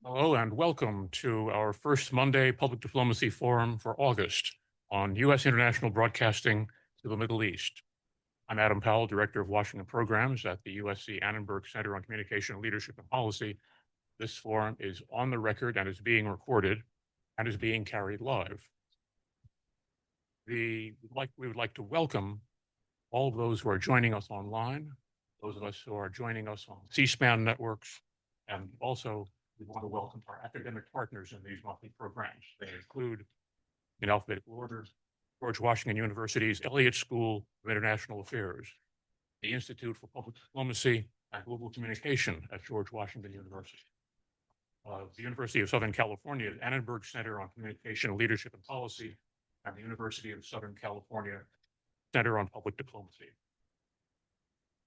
Hello and welcome to our first Monday Public Diplomacy Forum for August on U.S. international broadcasting to the Middle East. I'm Adam Powell, Director of Washington Programs at the USC Annenberg Center on Communication, Leadership, and Policy. This forum is on the record and is being recorded and is being carried live. We would like to welcome all of those who are joining us online, those of us who are joining us on C-SPAN networks, and also we want to welcome our academic partners in these monthly programs. They include, in alphabetical order, George Washington University's Elliott School of International Affairs, the Institute for Public Diplomacy and Global Communication at George Washington University, the University of Southern California's Annenberg Center on Communication, Leadership, and Policy, and the University of Southern California Center on Public Diplomacy.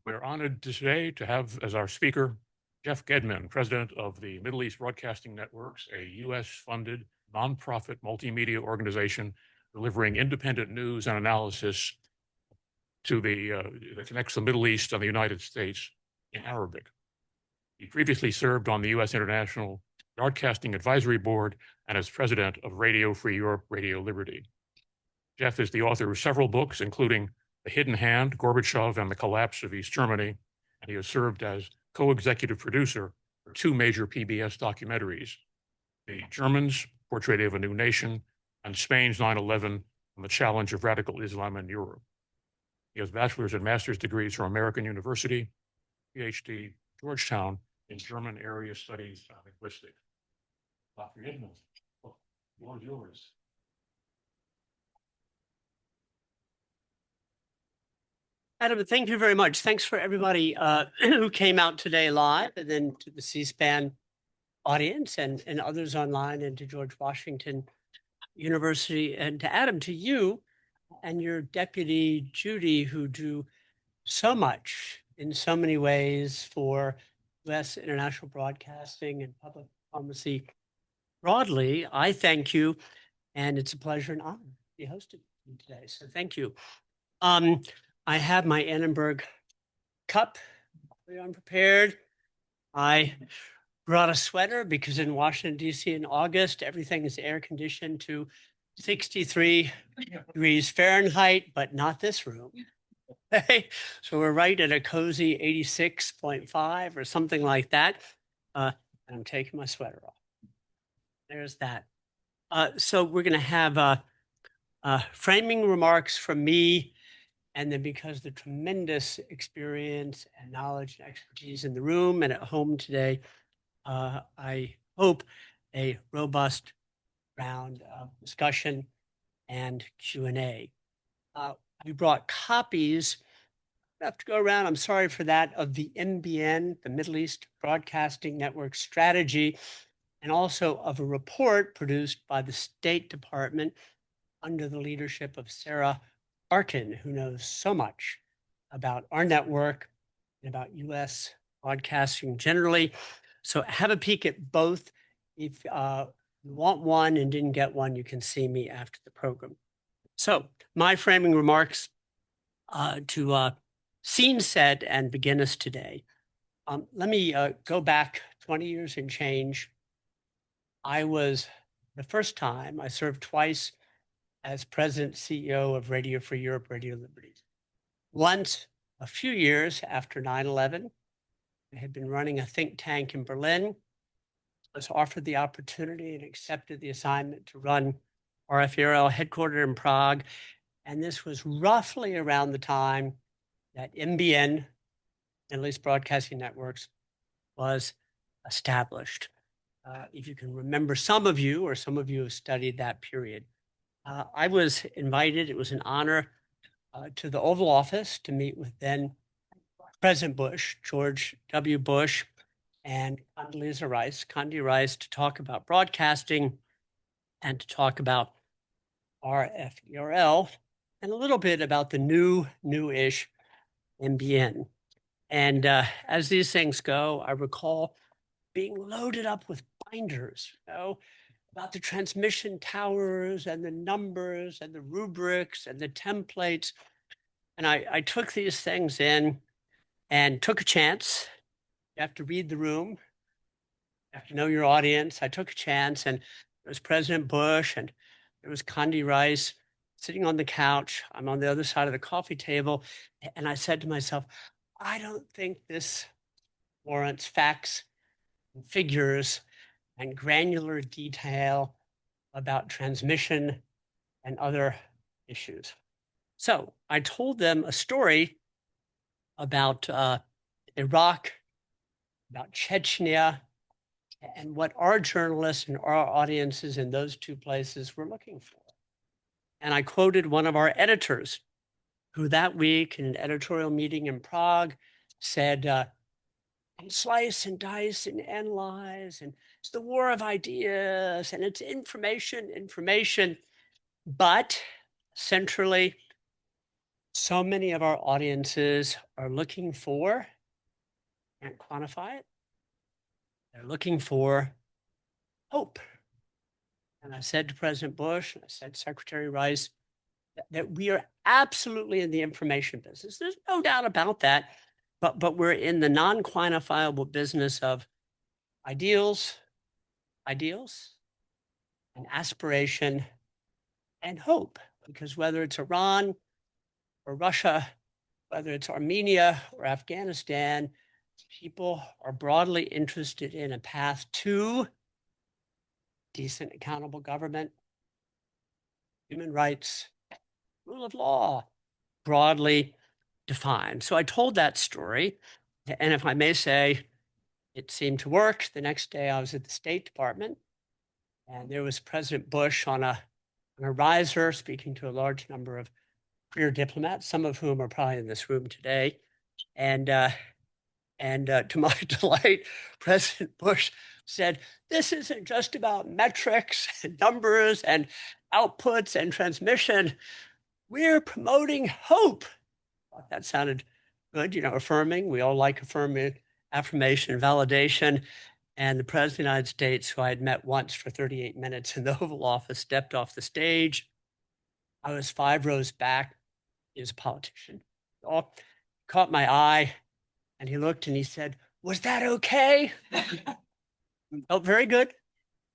We're honored today to have as our speaker Jeff Gedmin, president of the Middle East Broadcasting Networks, a U.S.-funded nonprofit multimedia organization delivering independent news and analysis to that connects the Middle East and the United States in Arabic. He previously served on the U.S. International Broadcasting Advisory Board and as president of Radio Free Europe, Radio Liberty. Jeff is the author of several books, including The Hidden Hand, Gorbachev and the Collapse of East Germany, and he has served as co-executive producer for two major PBS documentaries, The Germans, Portrait of a New Nation, and Spain's 9/11 and the Challenge of Radical Islam in Europe. He has bachelor's and master's degrees from American University, PhD, Georgetown in German Area Studies and Linguistics. Dr. Gedmin, the floor is yours. Adam, thank you very much. Thanks for everybody who came out today live, and then to the C-SPAN audience and others online, and to George Washington University, and to Adam, to you and your deputy, Judy, who do so much in so many ways for U.S. international broadcasting and public diplomacy broadly. I thank you, and it's a pleasure and honor to be hosted today. So thank you. I have my Annenberg cup, very unprepared. I brought a sweater because in Washington, D.C. in August, everything is air conditioned to 63 degrees Fahrenheit, but not this room. So we're right at a cozy 86.5 or something like that. And I'm taking my sweater off. There's that. So we're going to have framing remarks from me. And then because the tremendous experience and knowledge and expertise in the room and at home today, I hope a robust round of discussion and Q&A. We brought copies, I have to go around, I'm sorry for that, of the MBN, the Middle East Broadcasting Network Strategy, and also of a report produced by the State Department under the leadership of Sarah Arkin, who knows so much about our network and about U.S. broadcasting generally. So have a peek at both. If you want one and didn't get one, you can see me after the program. So my framing remarks to scene set and begin us today. Let me go back 20 years and change. The first time I served twice as president CEO of Radio Free Europe, Radio Liberty. Once, a few years after 9/11, I had been running a think tank in Berlin. I was offered the opportunity and accepted the assignment to run RFRL headquartered in Prague. And this was roughly around the time that MBN, Middle East Broadcasting Networks, was established. If you can remember, some of you have studied that period. I was invited, it was an honor, to the Oval Office to meet with then President Bush, George W. Bush, and Condoleezza Rice, to talk about broadcasting and to talk about RFRL and a little bit about the new-ish MBN. And as these things go, I recall being loaded up with binders, about the transmission towers and the numbers and the rubrics and the templates. And I took these things in and took a chance. You have to read the room. have to know your audience. I took a chance, and there was President Bush and there was Condi Rice sitting on the couch. I'm on the other side of the coffee table. And I said to myself, I don't think this warrants facts and figures and granular detail about transmission and other issues. So I told them a story about Iraq, about Chechnya, and what our journalists and our audiences in those two places were looking for. And I quoted one of our editors who that week in an editorial meeting in Prague said, and slice and dice and analyze, and it's the war of ideas, and it's information. But centrally, so many of our audiences are looking for, can't quantify it, they're looking for hope. And I said to President Bush, and I said to Secretary Rice, that we are absolutely in the information business. There's no doubt about that. But we're in the non-quantifiable business of ideals, and aspiration and hope. Because whether it's Iran or Russia, whether it's Armenia or Afghanistan, people are broadly interested in a path to decent, accountable government, human rights, rule of law, broadly defined. So I told that story. And if I may say, it seemed to work. The next day I was at the State Department, and there was President Bush on a riser speaking to a large number of career diplomats, some of whom are probably in this room today. And to my delight, President Bush said, "This isn't just about metrics and numbers and outputs and transmission. We're promoting hope." That sounded good, affirming. We all like affirmation and validation. And the President of the United States, who I had met once for 38 minutes in the Oval Office, stepped off the stage. I was 5 rows back. He was a politician. All caught my eye, and he looked and he said, "Was that okay?" Felt very good.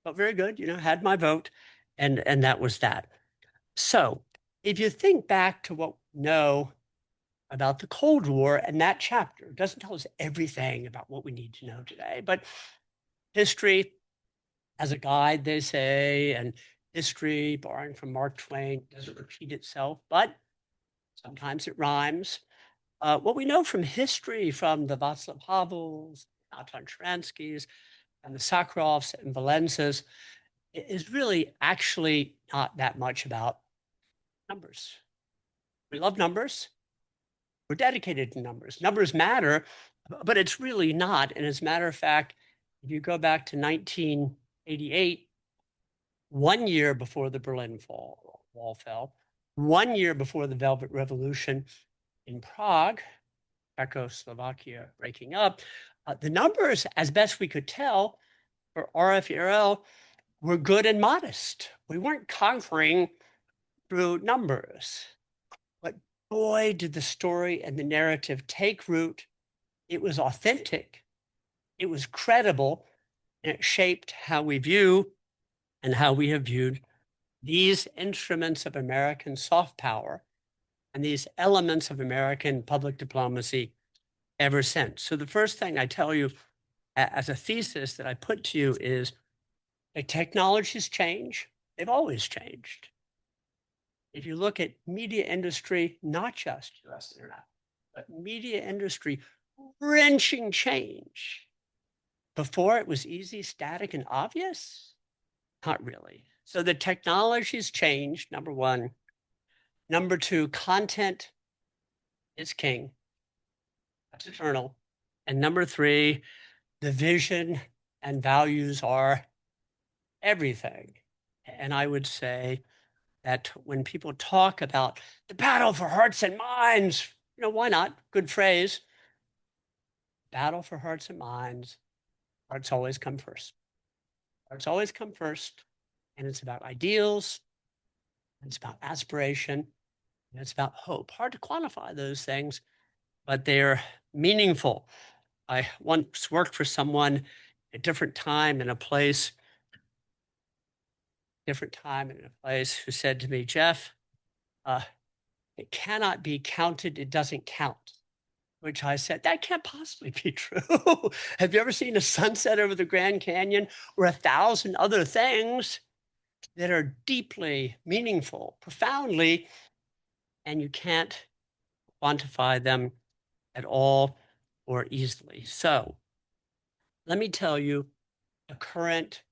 Felt very good. Had my vote, and that was that. So, if you think back to what we know about the Cold War and that chapter, it doesn't tell us everything about what we need to know today, but history as a guide, they say, and history, borrowing from Mark Twain, doesn't repeat itself, but sometimes it rhymes. What we know from history, from the Václav Havels, Anton Sharansky's, and the Sakharovs and Valensas, is really actually not that much about numbers. We love numbers. We're dedicated to numbers. Numbers matter, but it's really not. And as a matter of fact, if you go back to 1988, 1 year before the Berlin Wall fell, 1 year before the Velvet Revolution in Prague, Czechoslovakia breaking up, the numbers, as best we could tell, for RFERL were good and modest. We weren't conquering through numbers. But boy, did the story and the narrative take root. It was authentic. It was credible. And it shaped how we view and how we have viewed these instruments of American soft power and these elements of American public diplomacy ever since. So the first thing I tell you as a thesis that I put to you is that technologies change. They've always changed. If you look at media industry, not just US internet, but media industry, wrenching change. Before it was easy, static, and obvious? Not really. So the technology's changed, number one. Number two, content is king. That's eternal. And number three, the vision and values are everything. And I would say that when people talk about the battle for hearts and minds, why not? Good phrase. Battle for hearts and minds. Hearts always come first. Hearts always come first. And it's about ideals. It's about aspiration. And it's about hope. Hard to quantify those things, but they're meaningful. I once worked for someone a different time and a place, who said to me, Jeff, it cannot be counted, it doesn't count. Which I said, that can't possibly be true. Have you ever seen a sunset over the Grand Canyon or 1,000 other things that are deeply meaningful, profoundly, and you can't quantify them at all or easily? So let me tell you a current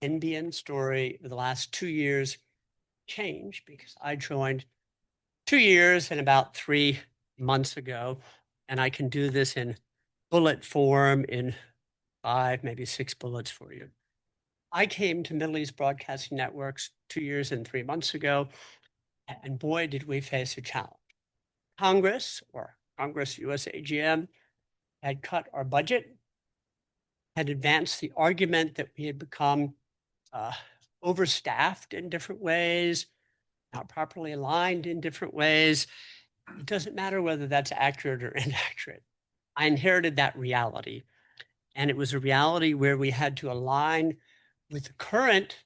NBN story of the last 2 years change, because I joined 2 years and about 3 months ago, and I can do this in bullet form in 5, maybe 6 bullets for you. I came to Middle East Broadcasting Networks 2 years and 3 months ago, and boy, did we face a challenge. Congress US AGM had cut our budget, had advanced the argument that we had become overstaffed in different ways, not properly aligned in different ways. It doesn't matter whether that's accurate or inaccurate. I inherited that reality. And it was a reality where we had to align with the current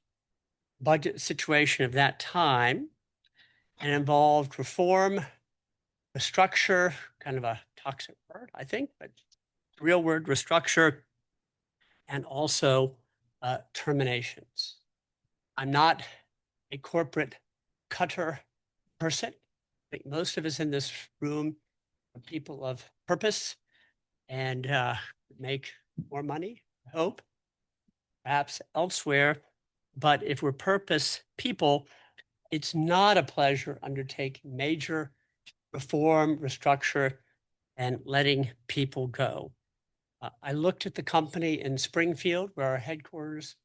budget situation of that time, and involved reform, restructure, kind of a toxic word, I think, but real word, restructure, and also terminations. I'm not a corporate cutter person. I think most of us in this room are people of purpose and make more money, I hope, perhaps elsewhere. But if we're purpose people, it's not a pleasure undertaking major reform, restructure, and letting people go. I looked at the company in Springfield, where our headquarters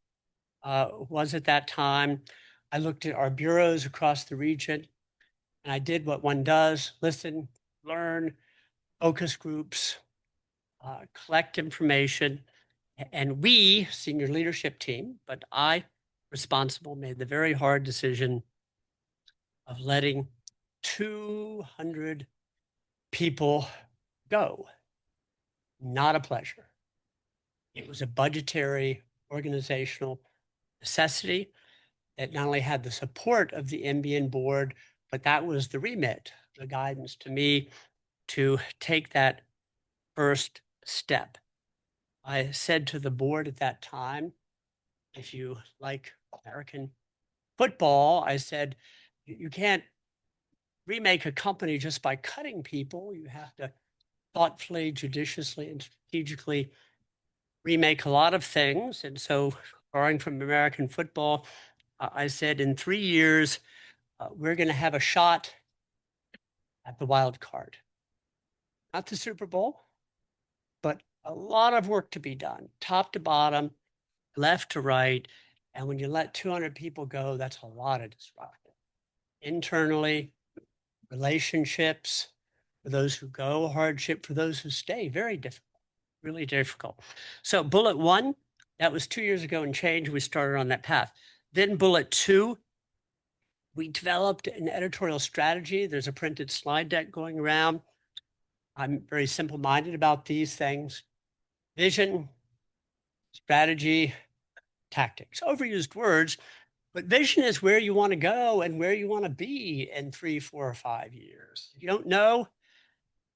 was at that time. I looked at our bureaus across the region, and I did what one does: listen, learn, focus groups, collect information. And we, senior leadership team, but I, responsible, made the very hard decision of letting 200 people go. Not a pleasure. It was a budgetary, organizational necessity that not only had the support of the NBN board, but that was the remit, the guidance to me to take that first step. I said to the board at that time, if you like American football, I said, you can't remake a company just by cutting people. You have to thoughtfully, judiciously, and strategically remake a lot of things. And so, borrowing from American football, I said, in 3 years, we're going to have a shot at the wild card. Not the Super Bowl, but a lot of work to be done, top to bottom, left to right. And when you let 200 people go, that's a lot of disruption. Internally, relationships, for those who go, hardship for those who stay, very difficult, really difficult. So bullet 1, that was 2 years ago and change. We started on that path. Then bullet 2, we developed an editorial strategy. There's a printed slide deck going around. I'm very simple-minded about these things: vision, strategy, tactics. Overused words, but vision is where you want to go and where you want to be in 3, 4, or 5 years. If you don't know,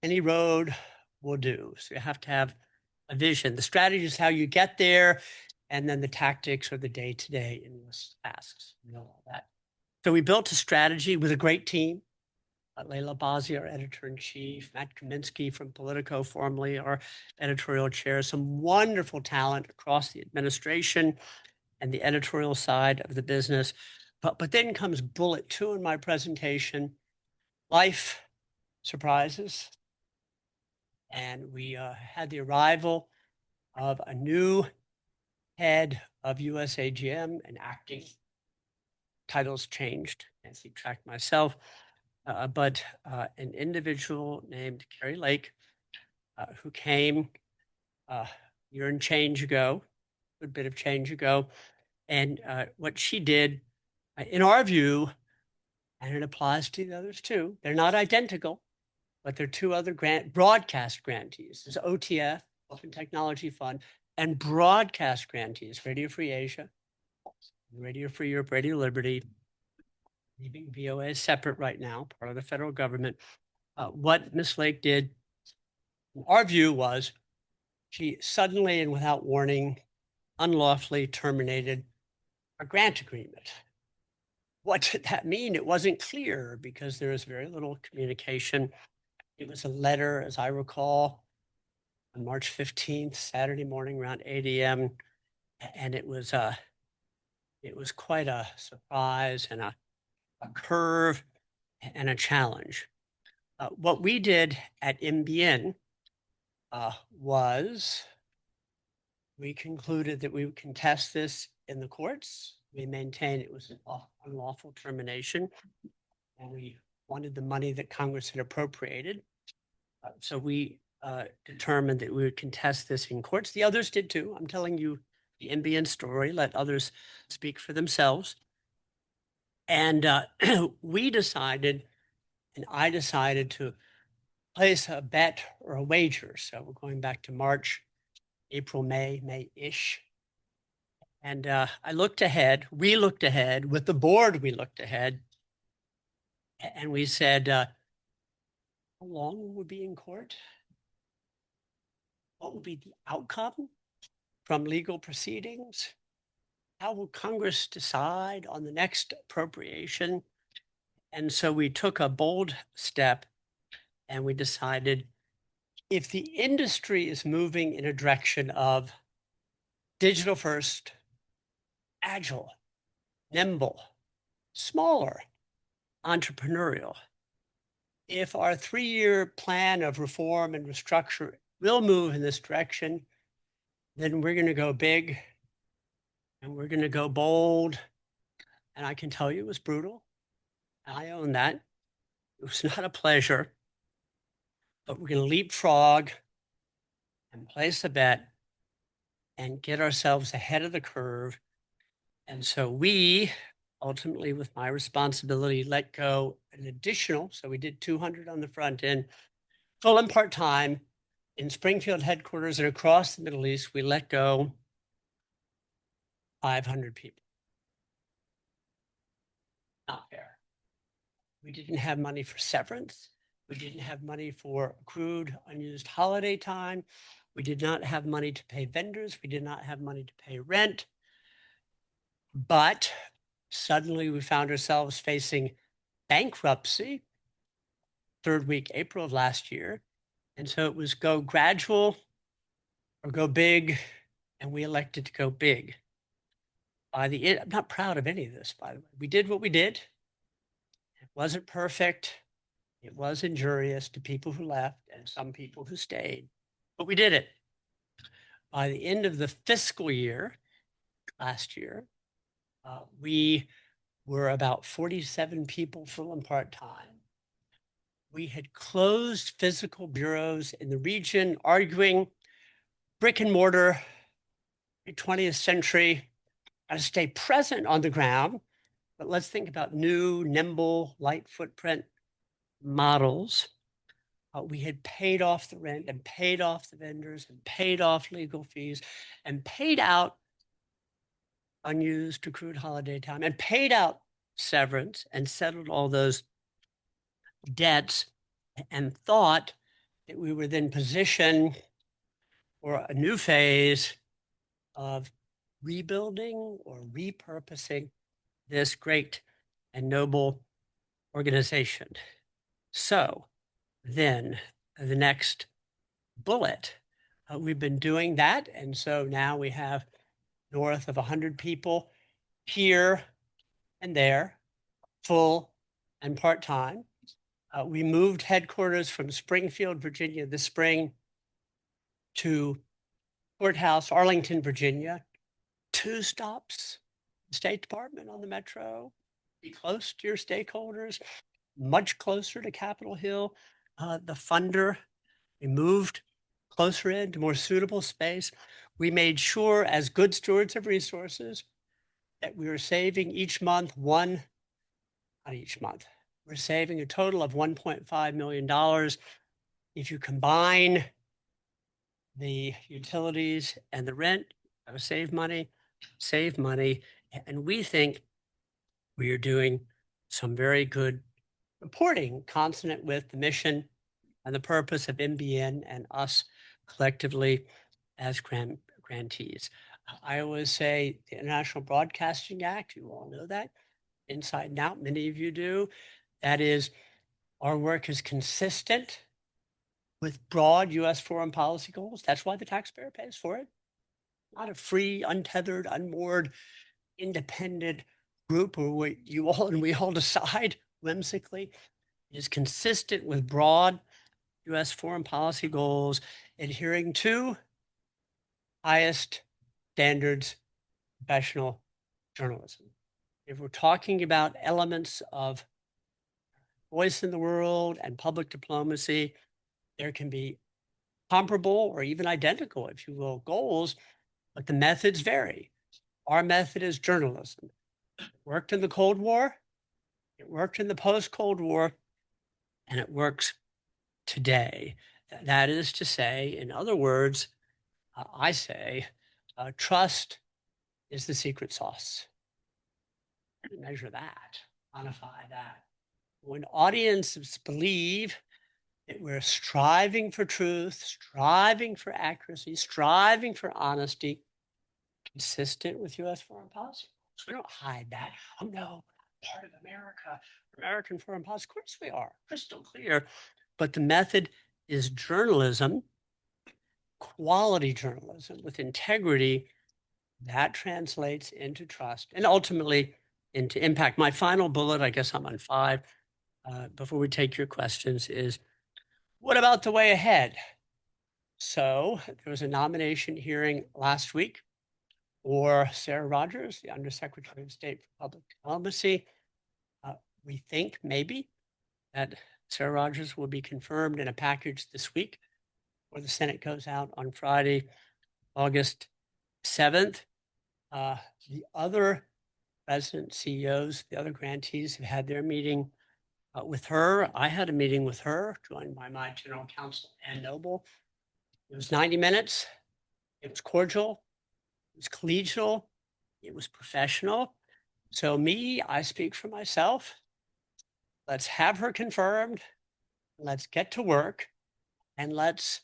any road will do. So you have to have a vision. The strategy is how you get there, and then the tactics are the day-to-day endless tasks. You know all that. So we built a strategy with a great team. Layla Bazi, our editor-in-chief, Matt Kaminsky from Politico, formerly our editorial chair, some wonderful talent across the administration and the editorial side of the business. But then comes bullet 2 in my presentation: life surprises. And we had the arrival of a new head of US AGM, and acting titles changed. Can't keep track myself. But an individual named Carrie Lake, who came a year and change ago, a bit of change ago. And what she did, in our view, and it applies to the others too, they're not identical, but they're 2 other broadcast grantees. There's OTF, Open Technology Fund, and broadcast grantees, Radio Free Asia, Radio Free Europe, Radio Liberty, leaving VOA separate right now, part of the federal government. What Ms. Lake did, in our view, was she suddenly and without warning unlawfully terminated a grant agreement. What did that mean? It wasn't clear because there was very little communication. It was a letter, as I recall, on March 15th, Saturday morning around 8 a.m. And it was quite a surprise and a curve and a challenge. What we did at MBN was we concluded that we would contest this in the courts. We maintained it was an unlawful termination, and we wanted the money that Congress had appropriated. So we determined that we would contest this in courts. The others did too. I'm telling you the MBN story. Let others speak for themselves. And we decided, and I decided to place a bet or a wager. So we're going back to March, April, May-ish. And I looked ahead, we looked ahead, with the board we looked ahead, and we said, how long will we be in court? What will be the outcome from legal proceedings? How will Congress decide on the next appropriation? And so we took a bold step and we decided if the industry is moving in a direction of digital first, agile, nimble, smaller, entrepreneurial, if our 3-year plan of reform and restructure will move in this direction, then we're going to go big and we're going to go bold. And I can tell you it was brutal. I own that. It was not a pleasure, but we're going to leapfrog and place a bet and get ourselves ahead of the curve. And so we ultimately, with my responsibility, let go an additional, so we did 200 on the front end, full and part-time in Springfield headquarters and across the Middle East, we let go 500 people. Not fair. We didn't have money for severance. We didn't have money for accrued unused holiday time. We did not have money to pay vendors. We did not have money to pay rent. But suddenly we found ourselves facing bankruptcy, third week, April of last year. And so it was go gradual or go big. And we elected to go big. By the end, I'm not proud of any of this, by the way. We did what we did. It wasn't perfect. It was injurious to people who left and some people who stayed, but we did it. By the end of the fiscal year, last year, we were about 47 people full and part-time. We had closed physical bureaus in the region, arguing brick and mortar, 20th century, got to stay present on the ground, but let's think about new, nimble, light footprint models. We had paid off the rent and paid off the vendors and paid off legal fees and paid out unused accrued holiday time and paid out severance and settled all those debts and thought that we were then positioned for a new phase of rebuilding or repurposing this great and noble organization. So then the next bullet, we've been doing that. And so now we have north of 100 people here and there, full and part-time. We moved headquarters from Springfield, Virginia this spring to Courthouse, Arlington, Virginia. 2 stops, State Department on the Metro, be close to your stakeholders, much closer to Capitol Hill. The funder, we moved closer in to more suitable space. We made sure as good stewards of resources that we were saving each month not each month, we're saving a total of $1.5 million. If you combine the utilities and the rent, got to save money. And we think we are doing some very good reporting consonant with the mission and the purpose of MBN and us collectively as grantees. I always say the International Broadcasting Act, you all know that inside and out, many of you do. That is, our work is consistent with broad US foreign policy goals. That's why the taxpayer pays for it. Not a free, untethered, unmoored, independent group where you all and we all decide whimsically. It is consistent with broad US foreign policy goals, adhering to highest standards of professional journalism. If we're talking about elements of voice in the world and public diplomacy, there can be comparable or even identical, if you will, goals, but the methods vary. Our method is journalism. It worked in the Cold War, it worked in the post-Cold War, and it works today. That is to say, in other words, I say, trust is the secret sauce. Measure that, quantify that. When audiences believe that we're striving for truth, striving for accuracy, striving for honesty, consistent with US foreign policy. So we don't hide that. Oh no, part of America, American foreign policy. Of course we are, crystal clear. But the method is journalism, quality journalism with integrity. That translates into trust and ultimately into impact. My final bullet, I guess I'm on 5, before we take your questions, is what about the way ahead? So there was a nomination hearing last week for Sarah Rogers, the Undersecretary of State for Public Diplomacy. We think maybe that Sarah Rogers will be confirmed in a package this week, where the Senate goes out on Friday, August 7th. The other president CEOs, the other grantees have had their meeting with her. I had a meeting with her, joined by my general counsel, Ann Noble. It was 90 minutes. It was cordial. It was collegial. It was professional. So me, I speak for myself. Let's have her confirmed. Let's get to work. And let's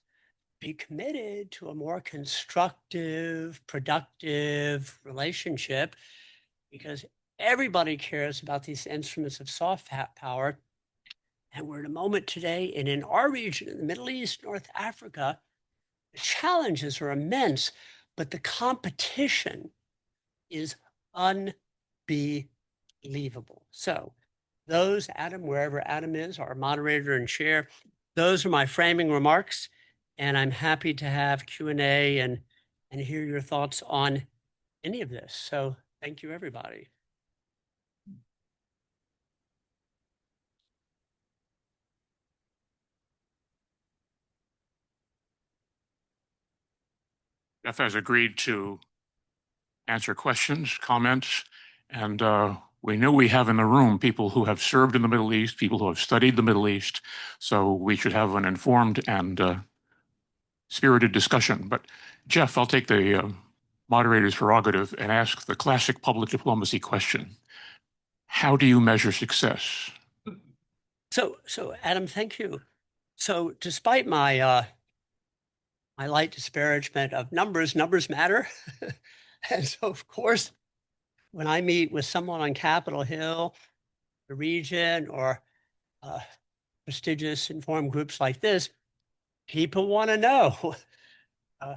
be committed to a more constructive, productive relationship, because everybody cares about these instruments of soft power. And we're in a moment today, and in our region, in the Middle East, North Africa, the challenges are immense, but the competition is unbelievable. So those, Adam, wherever Adam is, our moderator and chair, those are my framing remarks. And I'm happy to have Q&A and hear your thoughts on any of this. So thank you, everybody. Jeff has agreed to answer questions, comments, and we know we have in the room people who have served in the Middle East, people who have studied the Middle East, so we should have an informed and spirited discussion. But Jeff, I'll take the moderator's prerogative and ask the classic public diplomacy question. How do you measure success? So Adam, thank you. So despite my my light disparagement of numbers matter. And so, of course, when I meet with someone on Capitol Hill, the region, or prestigious informed groups like this, people want to know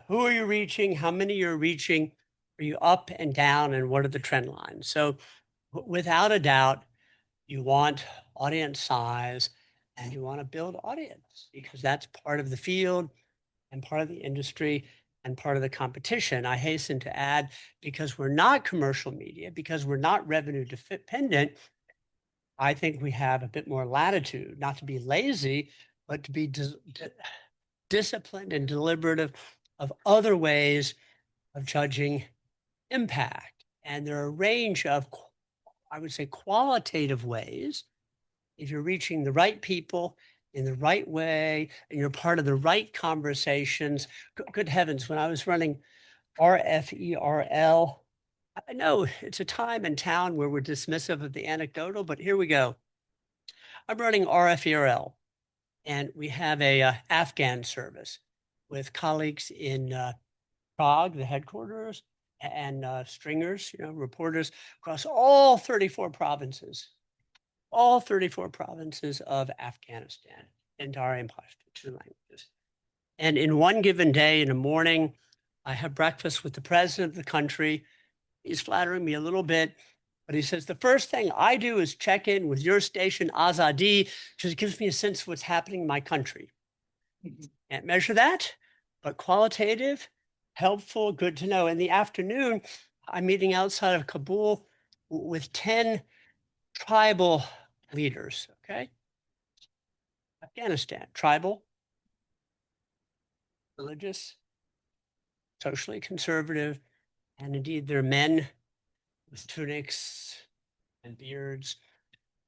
who are you reaching, how many you're reaching, are you up and down, and what are the trend lines? So without a doubt, you want audience size and you want to build audience, because that's part of the field and part of the industry and part of the competition. I hasten to add, because we're not commercial media, because we're not revenue dependent, I think we have a bit more latitude, not to be lazy, but to be disciplined and deliberative of other ways of judging impact. And there are a range of, I would say, qualitative ways. If you're reaching the right people in the right way and you're part of the right conversations. Good heavens, when I was running RFERL, I know it's a time and town where we're dismissive of the anecdotal, but here we go. I'm running RFERL, and we have a Afghan service with colleagues in Prague, the headquarters, and stringers, reporters across all 34 provinces of Afghanistan, and Dari and Pashto, 2 languages. And in one given day in the morning, I have breakfast with the president of the country. He's flattering me a little bit, but he says, the first thing I do is check in with your station, Azadi, because it gives me a sense of what's happening in my country. Can't measure that, but qualitative, helpful, good to know. In the afternoon, I'm meeting outside of Kabul with 10 tribal leaders, okay? Afghanistan, tribal, religious, socially conservative, and indeed they're men with tunics and beards.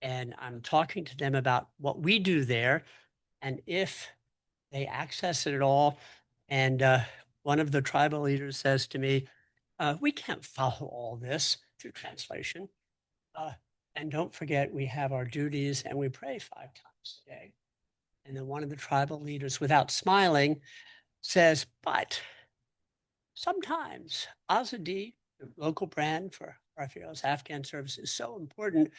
And I'm talking to them about what we do there and if they access it at all. And one of the tribal leaders says to me, we can't follow all this through translation. And don't forget, we have our duties and we pray 5 times a day. And then one of the tribal leaders, without smiling, says, but sometimes Azadi, the local brand for Raphael's Afghan service, is so important.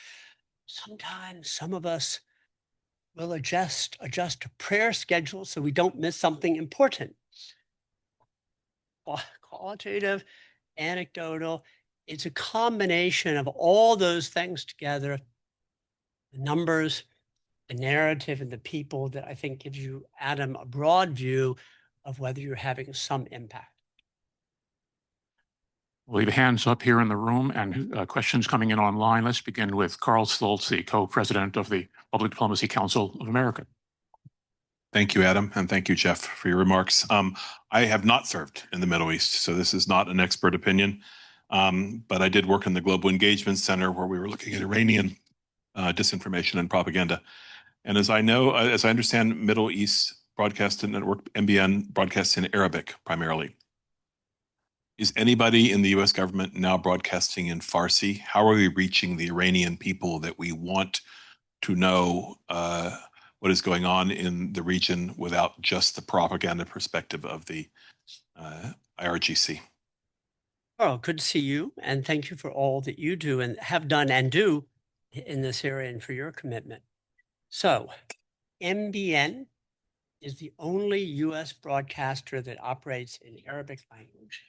Sometimes some of us will adjust a prayer schedule so we don't miss something important. Qualitative, anecdotal, it's a combination of all those things together, the numbers, the narrative, and the people that I think gives you, Adam, a broad view of whether you're having some impact. We have hands up here in the room and questions coming in online. Let's begin with Carl Stoltz, the co-president of the Public Diplomacy Council of America. Thank you, Adam, and thank you, Jeff, for your remarks. I have not served in the Middle East, so this is not an expert opinion, but I did work in the Global Engagement Center where we were looking at Iranian disinformation and propaganda. And as I understand, Middle East Broadcasting Network, MBN, broadcasts in Arabic primarily. Is anybody in the U.S. government now broadcasting in Farsi? How are we reaching the Iranian people that we want to know what is going on in the region without just the propaganda perspective of the IRGC? Oh, good to see you. And thank you for all that you do and have done and do in this area and for your commitment. So MBN is the only U.S. broadcaster that operates in Arabic language.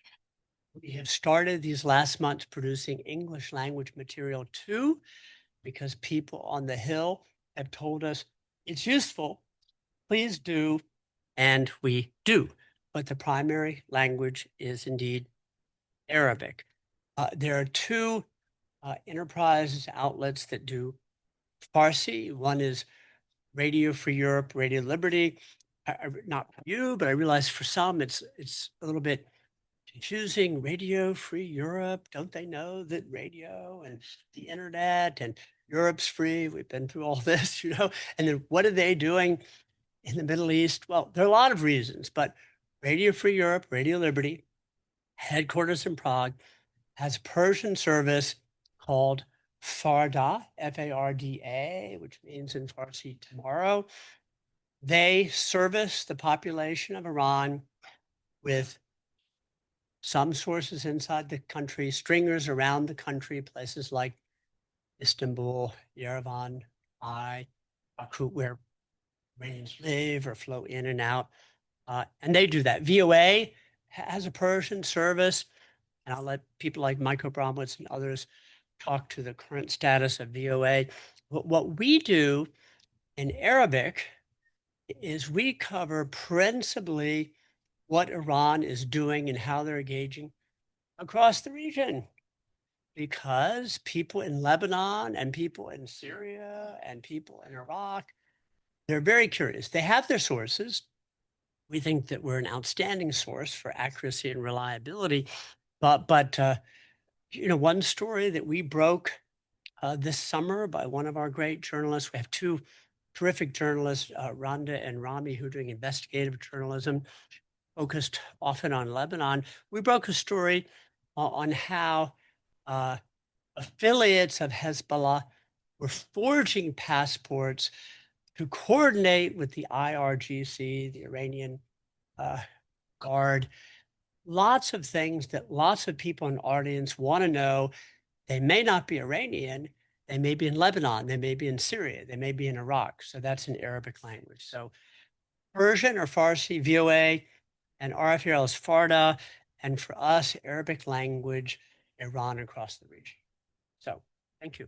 We have started these last months producing English language material too, because people on the Hill have told us it's useful, please do, and we do. But the primary language is indeed Arabic. There are 2 enterprise outlets that do Farsi. One is Radio Free Europe, Radio Liberty. Not for you, but I realize for some it's a little bit confusing. Radio Free Europe, don't they know that radio and the internet and Europe's free? We've been through all this, and then what are they doing in the Middle East? Well, there are a lot of reasons, but Radio Free Europe, Radio Liberty, headquarters in Prague, has a Persian service called Farda, F-A-R-D-A, which means in Farsi tomorrow. They service the population of Iran with some sources inside the country, stringers around the country, places like Istanbul, Yerevan, Baku, where Iranians live or flow in and out. And they do that. VOA has a Persian service, and I'll let people like Michael Bromwitz and others talk to the current status of VOA. What we do in Arabic is we cover principally what Iran is doing and how they're engaging across the region, because people in Lebanon and people in Syria and people in Iraq, they're very curious. They have their sources. We think that we're an outstanding source for accuracy and reliability. But one story that we broke this summer by one of our great journalists, we have 2 terrific journalists, Rhonda and Rami, who are doing investigative journalism, focused often on Lebanon. We broke a story on how affiliates of Hezbollah were forging passports to coordinate with the IRGC, the Iranian Guard. Lots of things that lots of people in the audience want to know. They may not be Iranian. They may be in Lebanon. They may be in Syria. They may be in Iraq. So that's in Arabic language. So Persian or Farsi, VOA, and RFRL is Farda. And for us, Arabic language, Iran across the region. So thank you.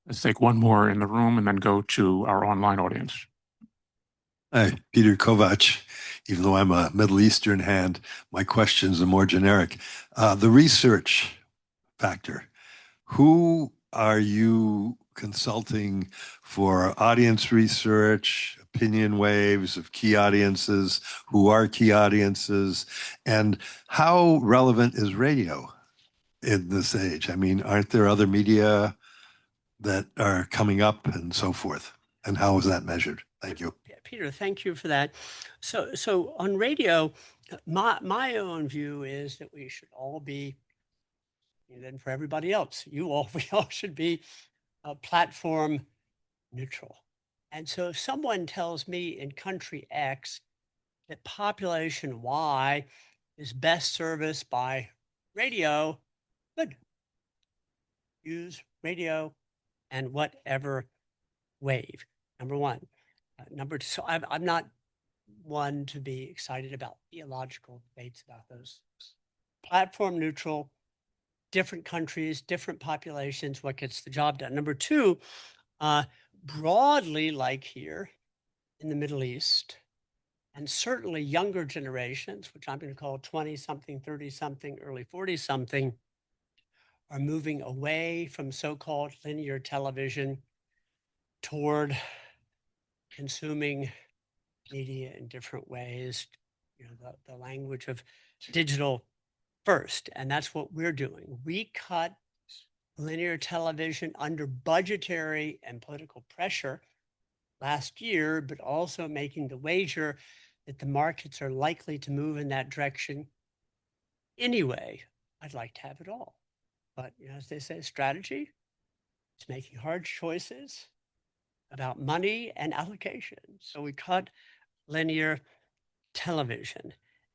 Let's take one more in the room and then go to our online audience. Hi, Peter Kovac. Even though I'm a Middle Eastern hand, my questions are more generic. The research factor, who are you consulting for audience research, opinion waves of key audiences, who are key audiences, and how relevant is radio in this age? I mean, aren't there other media that are coming up and so forth? And how is that measured? Thank you. Peter, thank you for that. So on radio, my own view is that we should all be, and then for everybody else, we all should be platform neutral. And so if someone tells me in country X that population Y is best serviced by radio, good. Use radio and whatever wave, number one. Number two, so I'm not one to be excited about theological debates about those. Platform neutral, different countries, different populations, what gets the job done. Number two, broadly, like here in the Middle East, and certainly younger generations, which I'm going to call 20-something, 30-something, early 40-something, are moving away from so-called linear television toward consuming media in different ways, the language of digital first. And that's what we're doing. We cut linear television under budgetary and political pressure last year, but also making the wager that the markets are likely to move in that direction anyway. I'd like to have it all. But as they say, strategy is making hard choices about money and allocation. So we cut linear television.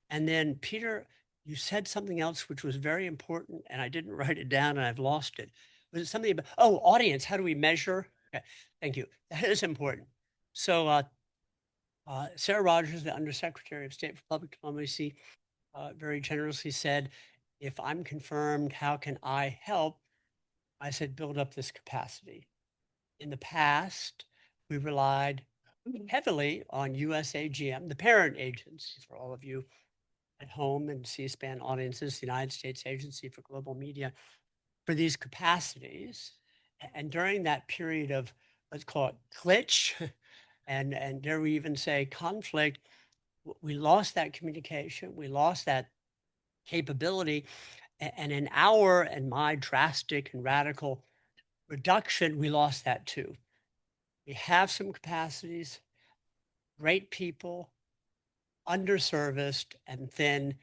And then, Peter, you said something else which was very important, and I didn't write it down and I've lost it. Was it something about, audience, how do we measure? Okay, thank you. That is important. So Sarah Rogers, the Undersecretary of State for Public Diplomacy, very generously said, if I'm confirmed, how can I help? I said, build up this capacity. In the past, we relied heavily on USAGM, the parent agency for all of you at home and C-SPAN audiences, the United States Agency for Global Media, for these capacities. And during that period of, let's call it glitch, and dare we even say conflict, we lost that communication, we lost that capability. And in our and my drastic and radical reduction, we lost that too. We have some capacities, great people, underserviced, and then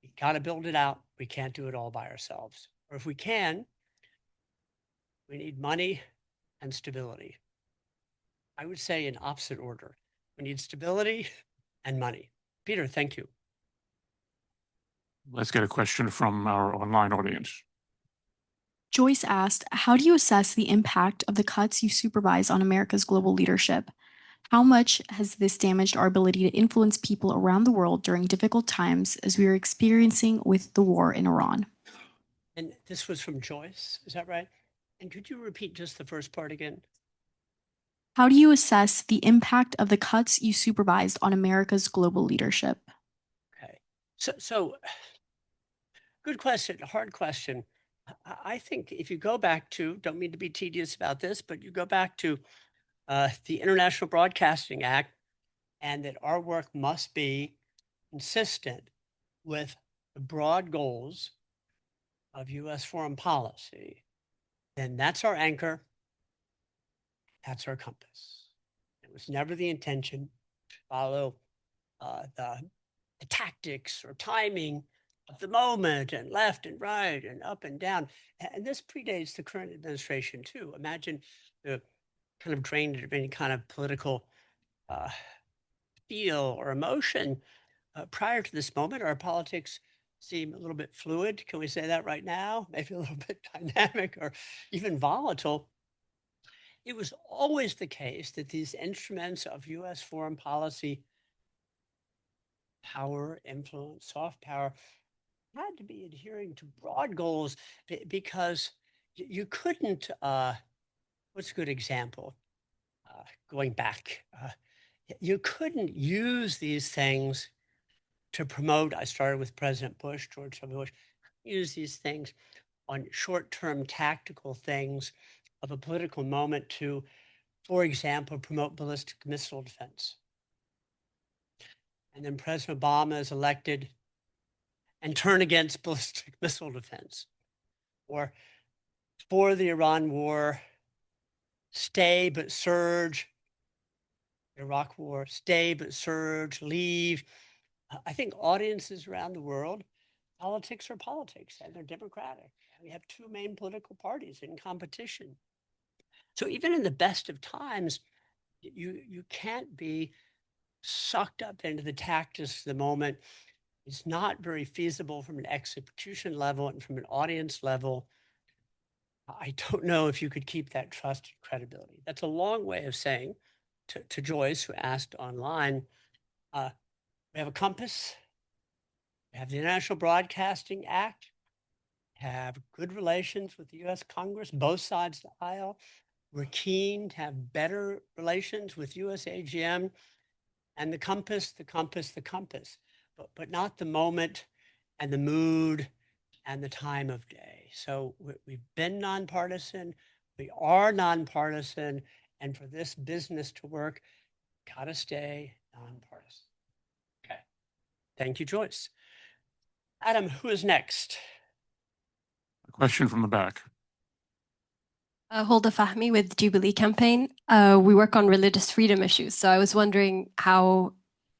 we got to build it out. We can't do it all by ourselves. Or if we can, we need money and stability. I would say in opposite order. We need stability and money. Peter, thank you. Let's get a question from our online audience. Joyce asked, how do you assess the impact of the cuts you supervise on America's global leadership? How much has this damaged our ability to influence people around the world during difficult times as we are experiencing with the war in Iran? And this was from Joyce, is that right? And could you repeat just the first part again? How do you assess the impact of the cuts you supervised on America's global leadership? Okay, so good question, hard question. I think if you go back to, don't mean to be tedious about this, but you go back to the International Broadcasting Act, and that our work must be consistent with the broad goals of U.S. foreign policy, then that's our anchor. That's our compass. It was never the intention to follow the tactics or timing of the moment and left and right and up and down. And this predates the current administration too. Imagine the kind of drained of any kind of political feel or emotion. Prior to this moment, our politics seem a little bit fluid. Can we say that right now? Maybe a little bit dynamic or even volatile. It was always the case that these instruments of US foreign policy, power, influence, soft power, had to be adhering to broad goals because you couldn't, what's a good example? Going back, you couldn't use these things to promote. I started with President Bush, George W. Bush, use these things on short-term tactical things of a political moment to, for example, promote ballistic missile defense. And then President Obama is elected and turn against ballistic missile defense. Or for the Iran war, stay but surge. Iraq war, stay but surge, leave. I think audiences around the world, politics are politics and they're democratic. We have two main political parties in competition. So even in the best of times, you can't be sucked up into the tactics of the moment. It's not very feasible from an execution level and from an audience level. I don't know if you could keep that trust and credibility. That's a long way of saying to Joyce, who asked online, we have a compass, we have the International Broadcasting Act, have good relations with the US Congress, both sides of the aisle. We're keen to have better relations with US AGM, and the compass, the compass, the compass, but not the moment and the mood and the time of day. So we've been nonpartisan, we are nonpartisan, and for this business to work, gotta stay nonpartisan. Okay, thank you, Joyce. Adam, who is next? A question from the back. Hulda Fahmy with Jubilee Campaign. We work on religious freedom issues. So I was wondering how,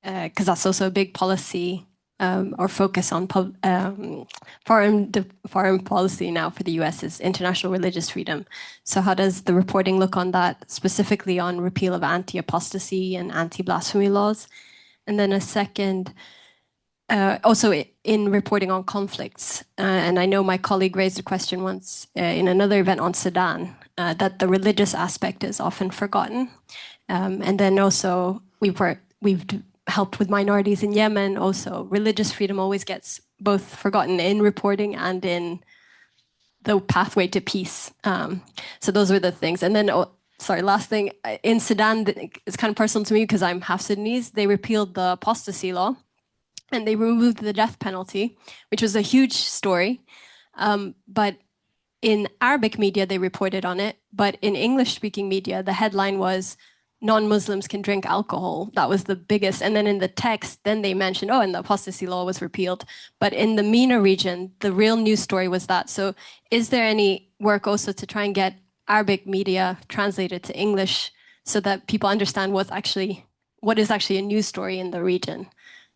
because that's also a big policy or focus on foreign policy now for the US is international religious freedom. So how does the reporting look on that, specifically on repeal of anti-apostasy and anti-blasphemy laws? And then a second, also in reporting on conflicts, and I know my colleague raised a question once in another event on Sudan, that the religious aspect is often forgotten. And then also we've helped with minorities in Yemen. Also, religious freedom always gets both forgotten in reporting and in the pathway to peace. So those were the things. And then, sorry, last thing, in Sudan, it's kind of personal to me because I'm half Sudanese. They repealed the apostasy law, and they removed the death penalty, which was a huge story. But in Arabic media, they reported on it. But in English-speaking media, the headline was, non-Muslims can drink alcohol. That was the biggest. And then in the text, then they mentioned, oh, and the apostasy law was repealed. But in the MENA region, the real news story was that. So is there any work also to try and get Arabic media translated to English so that people understand what is actually a news story in the region?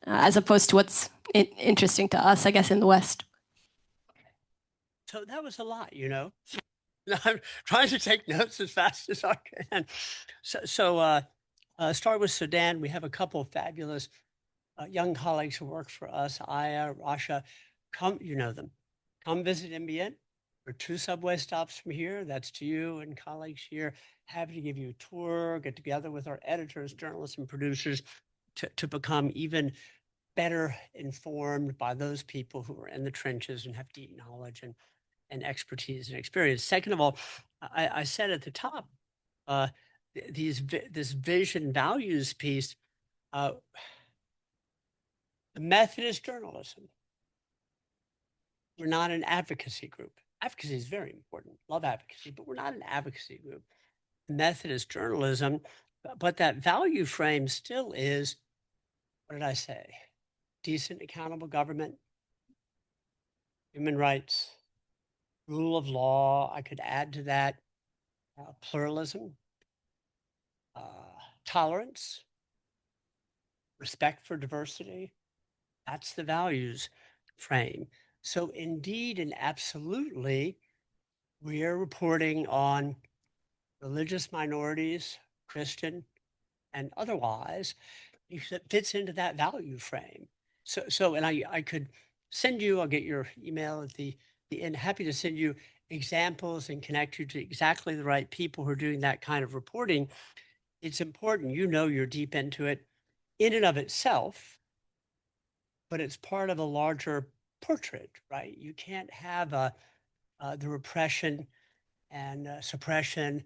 As opposed to what's interesting to us, I guess, in the West. So that was a lot, you know. I'm trying to take notes as fast as I can. Start with Sudan. We have a couple of fabulous young colleagues who work for us, Aya, Rasha. Come, you know them. Come visit MBN. We're 2 subway stops from here. That's to you and colleagues here. Happy to give you a tour, get together with our editors, journalists, and producers to become even better informed by those people who are in the trenches and have deep knowledge and expertise and experience. Second of all, I said at the top, this vision values piece, Methodist journalism. We're not an advocacy group. Advocacy is very important. Love advocacy, but we're not an advocacy group. Methodist journalism, but that value frame still is, what did I say? Decent, accountable government, human rights, rule of law. I could add to that pluralism, tolerance, respect for diversity. That's the values frame. So indeed and absolutely, we are reporting on religious minorities, Christian and otherwise, because it fits into that value frame. And I could send you, I'll get your email at the end, happy to send you examples and connect you to exactly the right people who are doing that kind of reporting. It's important, you're deep into it in and of itself, but it's part of a larger portrait, right? You can't have the repression and suppression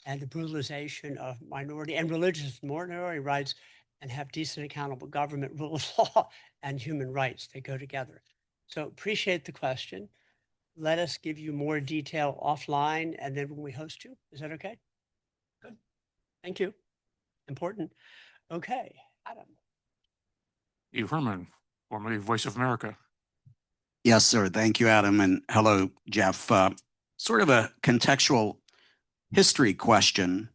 and the brutalization of minority and religious minority rights and have decent, accountable government, rule of law, and human rights. They go together. So appreciate the question. Let us give you more detail offline and then when we host you. Is that okay? Good. Thank you. Important. Okay, Adam. Steve Herman, formerly Voice of America. Yes, sir. Thank you, Adam. And hello, Jeff. Sort of a contextual history question.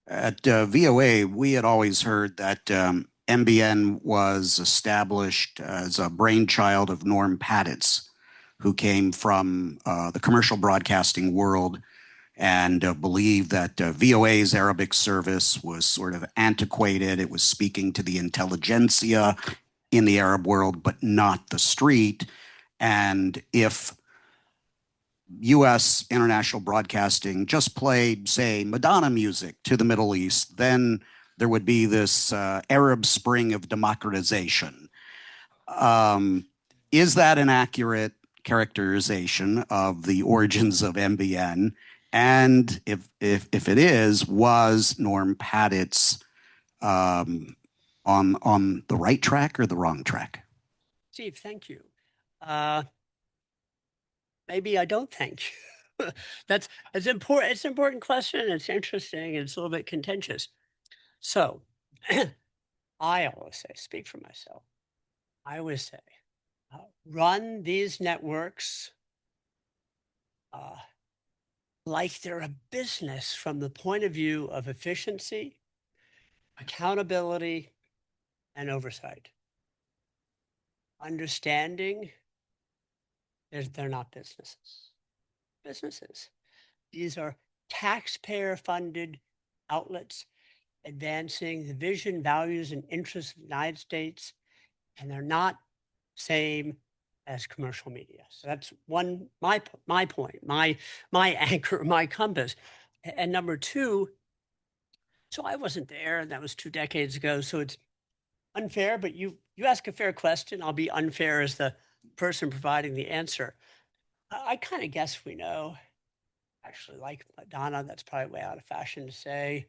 At VOA, we had always heard that MBN was established as a brainchild of Norm Patitz, who came from the commercial broadcasting world and believed that VOA's Arabic service was sort of antiquated. It was speaking to the intelligentsia in the Arab world, but not the street. And if US international broadcasting just played, say, Madonna music to the Middle East, then there would be this Arab Spring of democratization. Is that an accurate characterization of the origins of MBN? And if it is, was Norm Patitz on the right track or the wrong track? Steve, thank you. Maybe I don't think. It's important. It's an important question. It's interesting. It's a little bit contentious. So I always say, speak for myself. I always say, run these networks like they're a business from the point of view of efficiency, accountability, and oversight. Understanding they're not businesses. These are taxpayer-funded outlets advancing the vision, values, and interests of the United States, and they're not same as commercial media. So that's one, my point, my anchor, my compass. And number two, so I wasn't there, and that was 2 decades ago, so it's unfair, but you ask a fair question, I'll be unfair as the person providing the answer. I kind of guess we know. Actually, like Madonna, that's probably way out of fashion to say.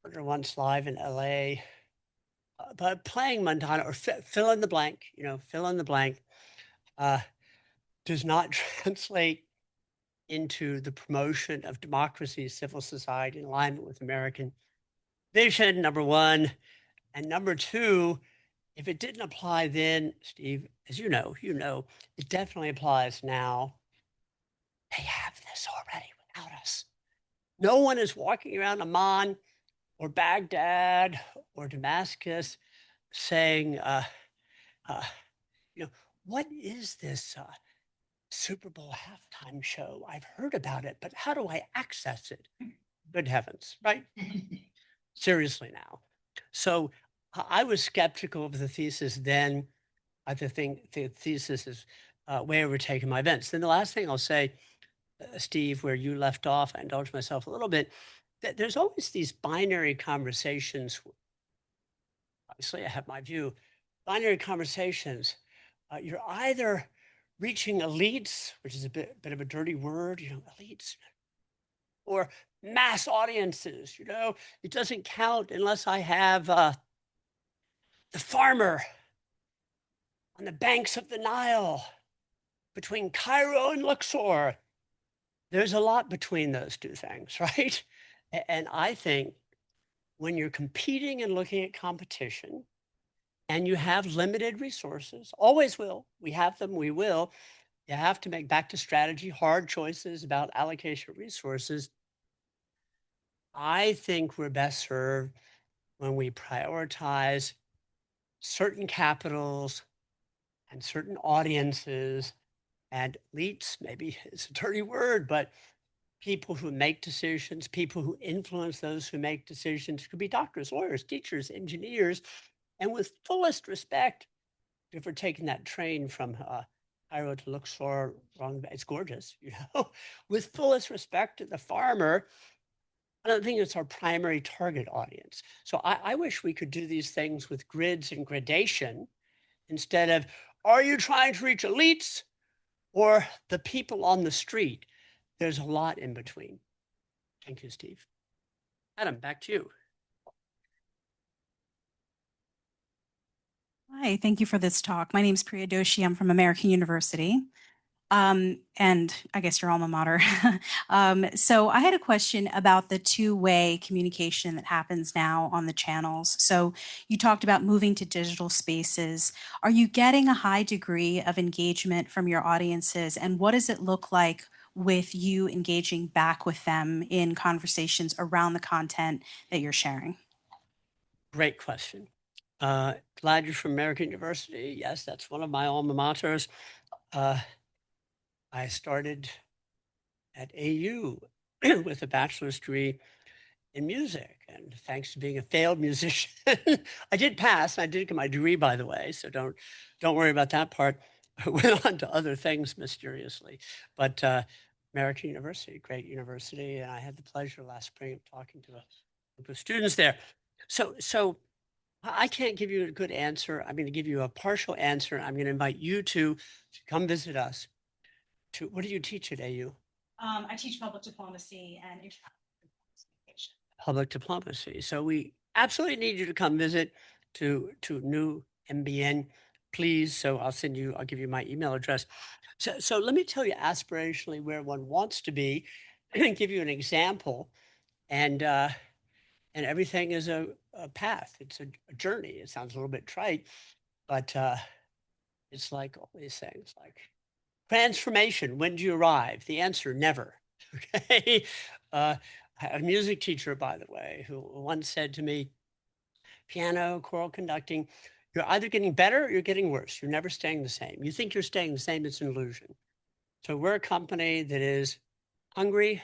Heard her once live in LA. But playing Madonna or fill in the blank, fill in the blank, does not translate into the promotion of democracy, civil society in alignment with American vision, number one. And number two, if it didn't apply then, Steve, as you know, it definitely applies now. They have this already without us. No one is walking around Amman or Baghdad or Damascus saying, what is this Super Bowl halftime show? I've heard about it, but how do I access it? Good heavens, right? Seriously now. So I was skeptical of the thesis then. I think the thesis is way overtaken my events. Then the last thing I'll say, Steve, where you left off, I indulged myself a little bit, that there's always these binary conversations. Obviously, I have my view. Binary conversations. You're either reaching elites, which is a bit of a dirty word, elites, or mass audiences. It doesn't count unless I have the farmer on the banks of the Nile between Cairo and Luxor. There's a lot between those two things, right? And I think when you're competing and looking at competition and you have limited resources, always will, we have them, we will, you have to make, back to strategy, hard choices about allocation of resources. I think we're best served when we prioritize certain capitals and certain audiences and elites, maybe it's a dirty word, but people who make decisions, people who influence those who make decisions, could be doctors, lawyers, teachers, engineers, and with fullest respect, if we're taking that train from Cairo to Luxor, it's gorgeous, you know, with fullest respect to the farmer, I don't think it's our primary target audience. So I wish we could do these things with grids and gradation instead of, are you trying to reach elites or the people on the street? There's a lot in between. Thank you, Steve. Adam, back to you. Hi, thank you for this talk. My name is Priya Doshi. I'm from American University. And I guess your alma mater. So I had a question about the two-way communication that happens now on the channels. So you talked about moving to digital spaces. Are you getting a high degree of engagement from your audiences? And what does it look like with you engaging back with them in conversations around the content that you're sharing? Great question. Glad you're from American University. Yes, that's one of my alma maters. I started at AU with a bachelor's degree in music. And thanks to being a failed musician, I did pass. I did get my degree, by the way. So don't worry about that part. I went on to other things mysteriously. But American University, great university. And I had the pleasure last spring of talking to a group of students there. So I can't give you a good answer. I'm going to give you a partial answer. I'm going to invite you to come visit us. What do you teach at AU? I teach public diplomacy and international communication. Public diplomacy. So we absolutely need you to come visit to new MBN, please. So I'll give you my email address. So let me tell you aspirationally where one wants to be and give you an example. And everything is a path. It's a journey. It sounds a little bit trite, but it's like all these things like transformation. When do you arrive? The answer, never. Okay. I had a music teacher, by the way, who once said to me, piano, choral conducting, you're either getting better or you're getting worse. You're never staying the same. You think you're staying the same, it's an illusion. So we're a company that is hungry.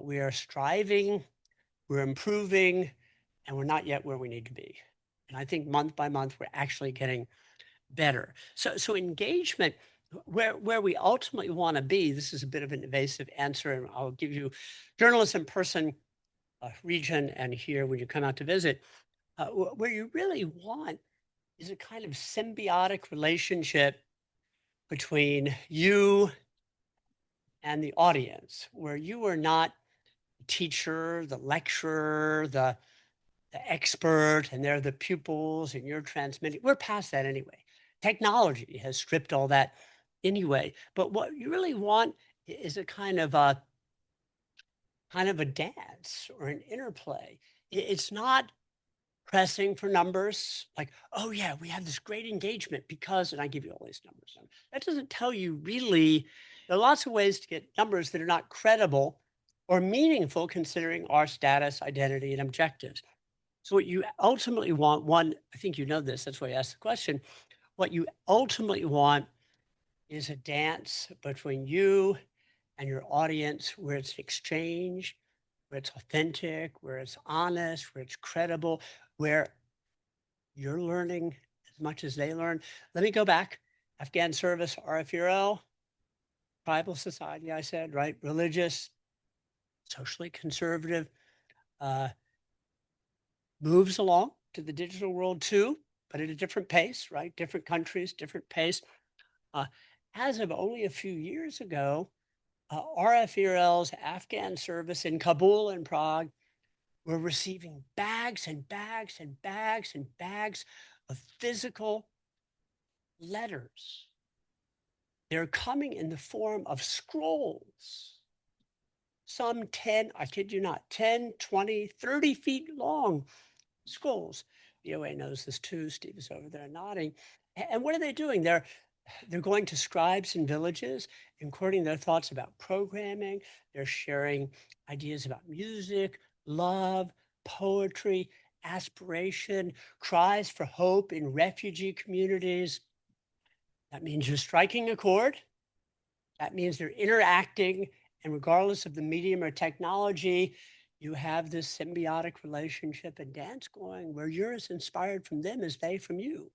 We are striving, we're improving, and we're not yet where we need to be. And I think month by month, we're actually getting better. So engagement, where we ultimately want to be, this is a bit of an evasive answer, and I'll give you journalism person, region, and here when you come out to visit, where you really want is a kind of symbiotic relationship between you and the audience, where you are not the teacher, the lecturer, the expert, and they're the pupils, and you're transmitting. We're past that anyway. Technology has stripped all that anyway. But what you really want is a kind of a dance or an interplay. It's not pressing for numbers like, oh yeah, we have this great engagement because, and I give you all these numbers. That doesn't tell you really, there are lots of ways to get numbers that are not credible or meaningful considering our status, identity, and objectives. So what you ultimately want, one, I think you know this, that's why I asked the question. What you ultimately want is a dance between you and your audience where it's an exchange, where it's authentic, where it's honest, where it's credible, where you're learning as much as they learn. Let me go back. Afghan service, RFURL, tribal society, I said, right? Religious, socially conservative, moves along to the digital world too, but at a different pace, right? Different countries, different pace. As of only a few years ago, RFURL's Afghan service in Kabul and Prague were receiving bags and bags and bags and bags of physical letters. They're coming in the form of scrolls. Some 10, I kid you not, 10, 20, 30 feet long scrolls. VOA knows this too. Steve is over there nodding. And what are they doing? They're They're going to scribes and villages and recording their thoughts about programming. They're sharing ideas about music, love, poetry, aspiration, cries for hope in refugee communities. That means you're striking a chord. That means they're interacting. And regardless of the medium or technology, you have this symbiotic relationship and dance going where you're as inspired from them as they from you.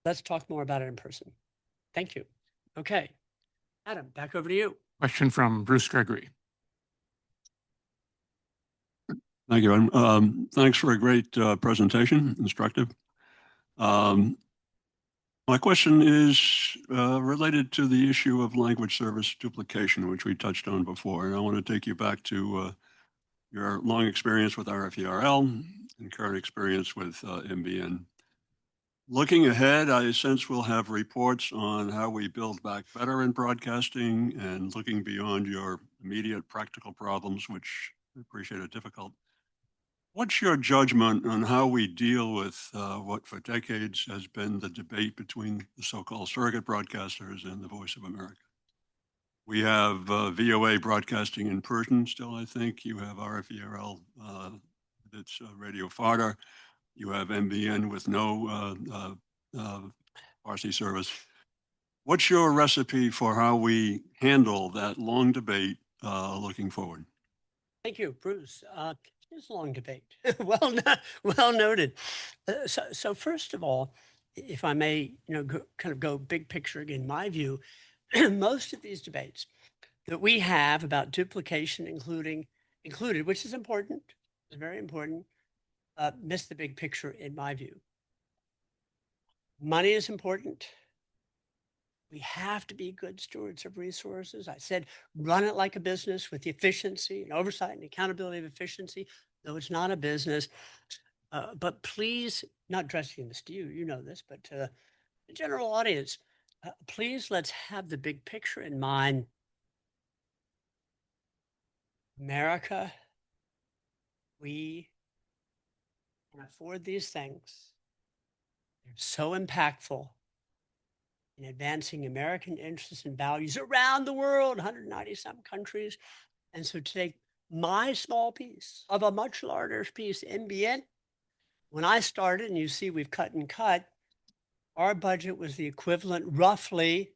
Let's talk more about it in person. Thank you. Okay. Adam, back over to you. Question from Bruce Gregory. Thank you. Thanks for a great presentation, instructive. My question is related to the issue of language service duplication, which we touched on before. And I want to take you back to your long experience with RFERL and current experience with MBN. Looking ahead, I sense we'll have reports on how we build back better in broadcasting and looking beyond your immediate practical problems, which I appreciate are difficult. What's your judgment on how we deal with what for decades has been the debate between the so-called surrogate broadcasters and the Voice of America? We have VOA broadcasting in Persian still, I think. You have RFERL, that's Radio Farda. You have MBN with no Farsi service. What's your recipe for how we handle that long debate looking forward? Thank you, Bruce. It's a long debate. well noted. So first of all, if I may, kind of go big picture again, my view, most of these debates that we have about duplication, included, which is important, is very important, miss the big picture in my view. Money is important. We have to be good stewards of resources. I said, run it like a business with the efficiency and oversight and accountability of efficiency, though it's not a business. But please, not addressing this to you, you know this, but to the general audience, please let's have the big picture in mind. America, we can afford these things. They're so impactful in advancing American interests and values around the world, 190 some countries. And so to take my small piece of a much larger piece, MBN, when I started, and you see we've cut and cut, our budget was the equivalent roughly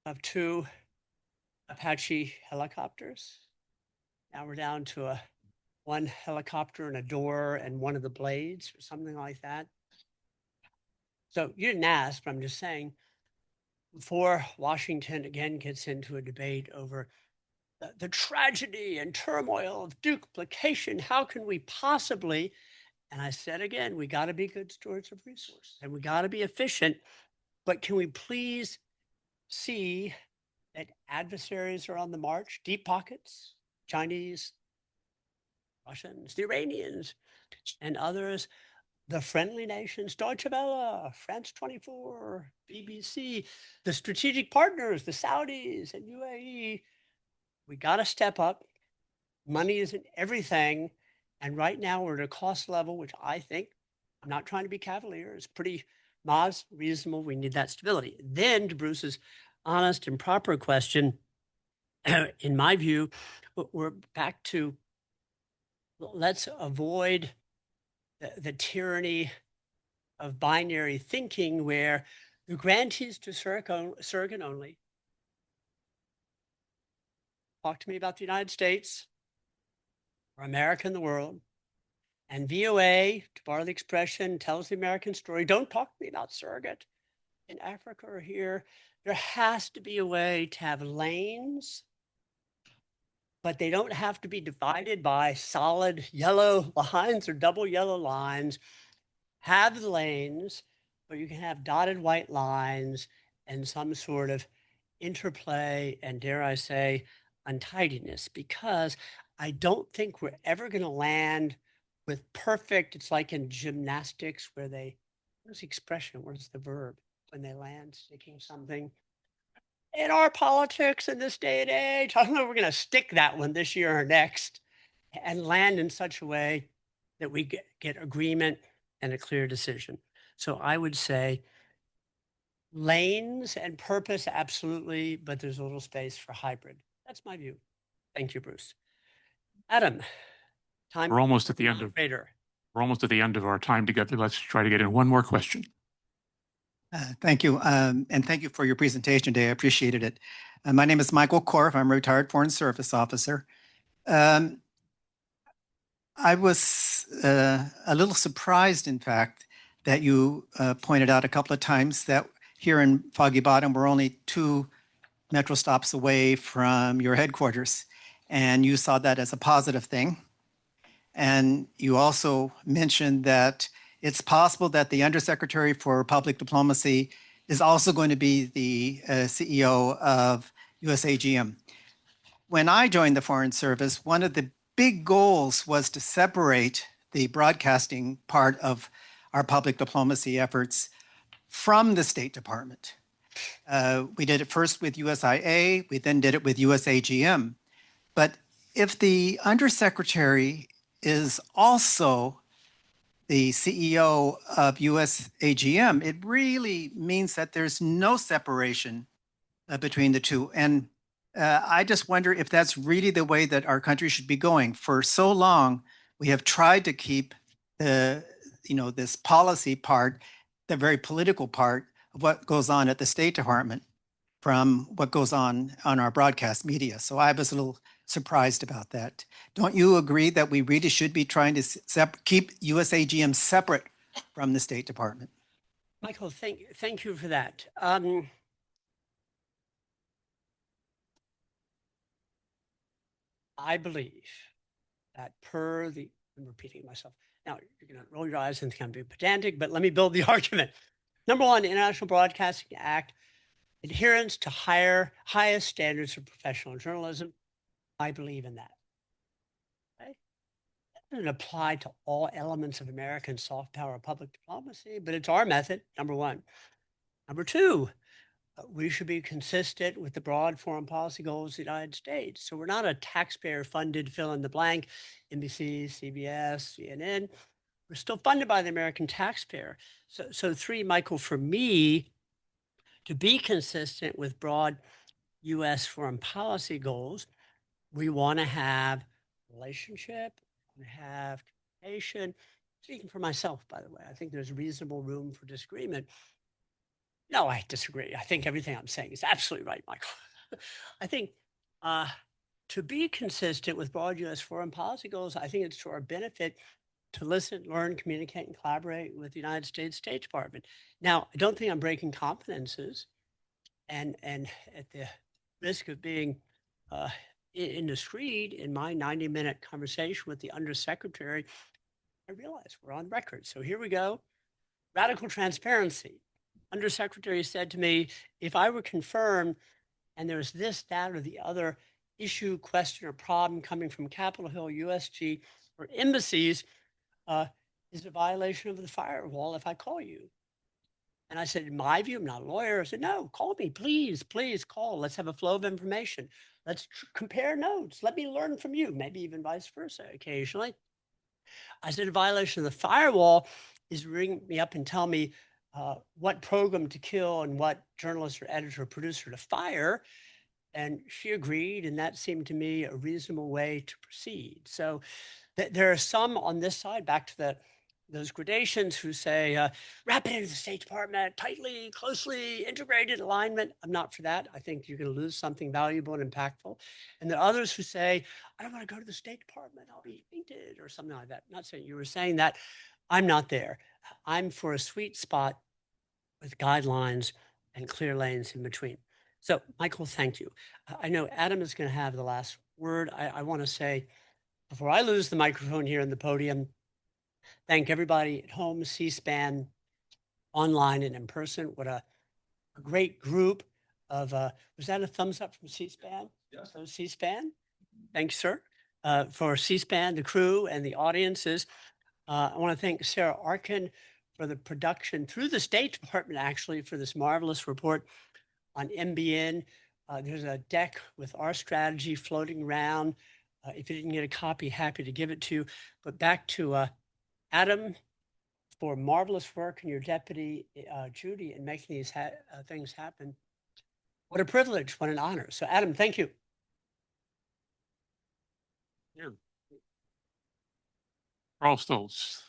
of 2 Apache helicopters. Now we're down to one helicopter and a door and one of the blades or something like that. So you didn't ask, but I'm just saying, before Washington again gets into a debate over the tragedy and turmoil of duplication, how can we possibly, and I said again, we got to be good stewards of resources and we got to be efficient, but can we please see that adversaries are on the march, deep pockets, Chinese, Russians, the Iranians, and others, the friendly nations, Deutsche Welle, France 24, BBC, the strategic partners, the Saudis and UAE. We got to step up. Money isn't everything. And right now we're at a cost level, which I think, I'm not trying to be cavalier, is pretty modest, reasonable. We need that stability. Then to Bruce's honest and proper question, in my view, we're back to let's avoid the tyranny of binary thinking where the grantees to surrogate only. Talk to me about the United States or America in the world. And VOA, to borrow the expression, tells the American story. Don't talk to me about surrogate in Africa or here. There has to be a way to have lanes, but they don't have to be divided by solid yellow lines or double yellow lines. Have the lanes, but you can have dotted white lines and some sort of interplay and, dare I say, untidiness, because I don't think we're ever going to land with perfect. It's like in gymnastics where what's the expression? What's the verb? When they land, sticking something. In our politics in this day and age, I don't know if we're going to stick that one this year or next and land in such a way that we get agreement and a clear decision. So I would say Lanes and purpose, absolutely, but there's a little space for hybrid. That's my view. Thank you, Bruce. Adam, time. We're almost at the end of we're almost at the end of our time together. Let's try to get in one more question. Thank you. And thank you for your presentation today. I appreciated it. My name is Michael Korf. I'm a retired Foreign Service officer. I was a little surprised, in fact, that you pointed out a couple of times that here in Foggy Bottom, we're only 2 metro stops away from your headquarters, and you saw that as a positive thing. And you also mentioned that it's possible that the Undersecretary for Public Diplomacy is also going to be the CEO of USAGM. When I joined the Foreign Service, one of the big goals was to separate the broadcasting part of our public diplomacy efforts from the State Department. We did it first with USIA, we then did it with USAGM. But if the Undersecretary is also the CEO of USAGM, it really means that there's no separation between the two. And I just wonder if that's really the way that our country should be going. For so long, we have tried to keep the, this policy part, the very political part of what goes on at the State Department from what goes on our broadcast media. So I was a little surprised about that. Don't you agree that we really should be trying to keep USAGM separate from the State Department? Michael, thank you for that. I believe that I'm repeating myself. Now, you're going to roll your eyes and think I'm being pedantic, but let me build the argument. Number one, International Broadcasting Act, adherence to highest standards of professional journalism. I believe in that. Okay? That doesn't apply to all elements of American soft power public diplomacy, but it's our method, number one. Number two, we should be consistent with the broad foreign policy goals of the United States. So we're not a taxpayer-funded fill in the blank, NBC, CBS, CNN. We're still funded by the American taxpayer. So three, Michael, for me, to be consistent with broad U.S. foreign policy goals, we want to have relationship, we have communication. Speaking for myself, by the way, I think there's reasonable room for disagreement. No, I disagree. I think everything I'm saying is absolutely right, Michael. I think to be consistent with broad U.S. foreign policy goals, I think it's to our benefit to listen, learn, communicate, and collaborate with the United States State Department. Now, I don't think I'm breaking confidences, and at the risk of being indiscreet in my 90-minute conversation with the Undersecretary, I realize we're on record. So here we go. Radical transparency. Undersecretary said to me, if I were confirmed and there's this, that, or the other issue, question, or problem coming from Capitol Hill, USG, or embassies, is a violation of the firewall if I call you? And I said, in my view, I'm not a lawyer. I said, no, call me, please, please call. Let's have a flow of information. Let's compare notes. Let me learn from you, maybe even vice versa occasionally. I said, a violation of the firewall is ring me up and tell me what program to kill and what journalist or editor or producer to fire. And she agreed, and that seemed to me a reasonable way to proceed. So there are some on this side, back to those gradations, who say, wrap it into the State Department, tightly, closely integrated alignment. I'm not for that. I think you're going to lose something valuable and impactful. And there are others who say, I don't want to go to the State Department, I'll be tainted, or something like that. I'm not saying you were saying that. I'm not there. I'm for a sweet spot with guidelines and clear lanes in between. So, Michael, thank you. I know Adam is going to have the last word. I want to say, before I lose the microphone here in the podium, thank everybody at home, C-SPAN, online and in person. What a great group of, was that a thumbs up from C-SPAN? Yes. So C-SPAN, thanks, sir. For C-SPAN, the crew and the audiences. I want to thank Sarah Arkin for the production through the State Department, actually, for this marvelous report on MBN. There's a deck with our strategy floating around. If you didn't get a copy, happy to give it to you. But back to Adam, for marvelous work and your deputy, Judy, in making these things happen. What a privilege, what an honor. So Adam, thank you. Here. Carl Stoltz.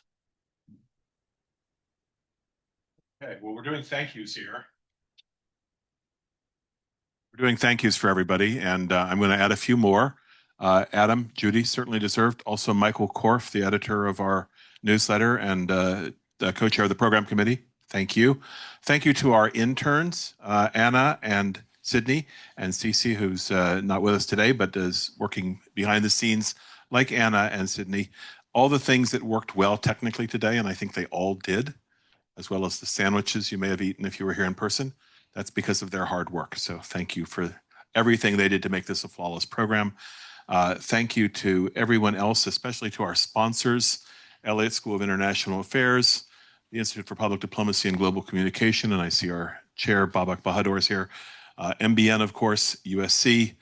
Okay, well, we're doing thank yous here. We're doing thank yous for everybody, and I'm going to add a few more. Adam, Judy, certainly deserved. Also, Michael Korf, the editor of our newsletter and the co-chair of the program committee. Thank you. Thank you to our interns, Anna and Sydney, and Cece, who's not with us today, but is working behind the scenes like Anna and Sydney. All the things that worked well technically today, and I think they all did, as well as the sandwiches you may have eaten if you were here in person. That's because of their hard work. So thank you for everything they did to make this a flawless program. Thank you to everyone else, especially to our sponsors, Elliott School of International Affairs, the Institute for Public Diplomacy and Global Communication, and I see our chair, Babak Bahadur, is here. MBN, of course, USC,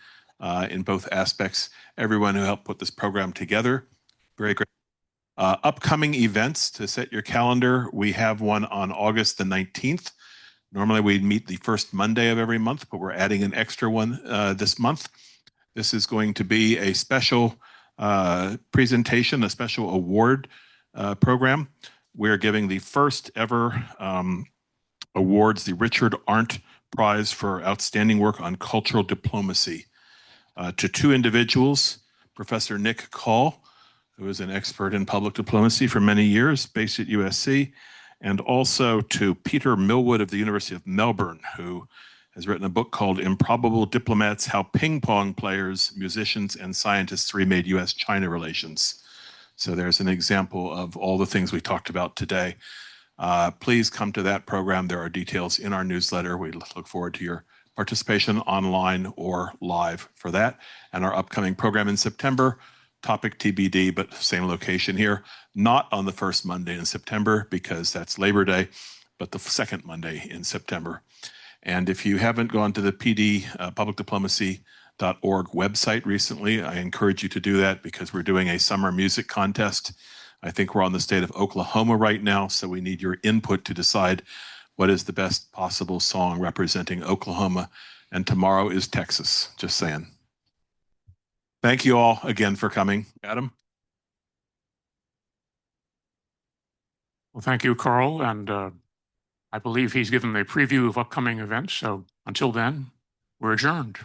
in both aspects. Everyone who helped put this program together. Very great. Upcoming events to set your calendar. We have one on August the 19th. Normally we'd meet the first Monday of every month, but we're adding an extra one this month. This is going to be a special presentation, a special award program. We're giving the first ever awards, the Richard Arndt Prize for Outstanding Work on Cultural Diplomacy, to two individuals, Professor Nick Call, who is an expert in public diplomacy for many years, based at USC, and also to Peter Millwood of the University of Melbourne, who has written a book called Improbable Diplomats: How Ping Pong Players, Musicians, and Scientists Remade US-China Relations. So there's an example of all the things we talked about today. Please come to that program. There are details in our newsletter. We look forward to your participation online or live for that. And our upcoming program in September, topic TBD, but same location here, not on the first Monday in September because that's Labor Day, but the second Monday in September. And if you haven't gone to the publicdiplomacy.org website recently, I encourage you to do that because we're doing a summer music contest. I think we're on the state of Oklahoma right now, so we need your input to decide what is the best possible song representing Oklahoma. And tomorrow is Texas, just saying. Thank you all again for coming. Adam? Well, thank you, Carl. And I believe he's given a preview of upcoming events. So until then, we're adjourned.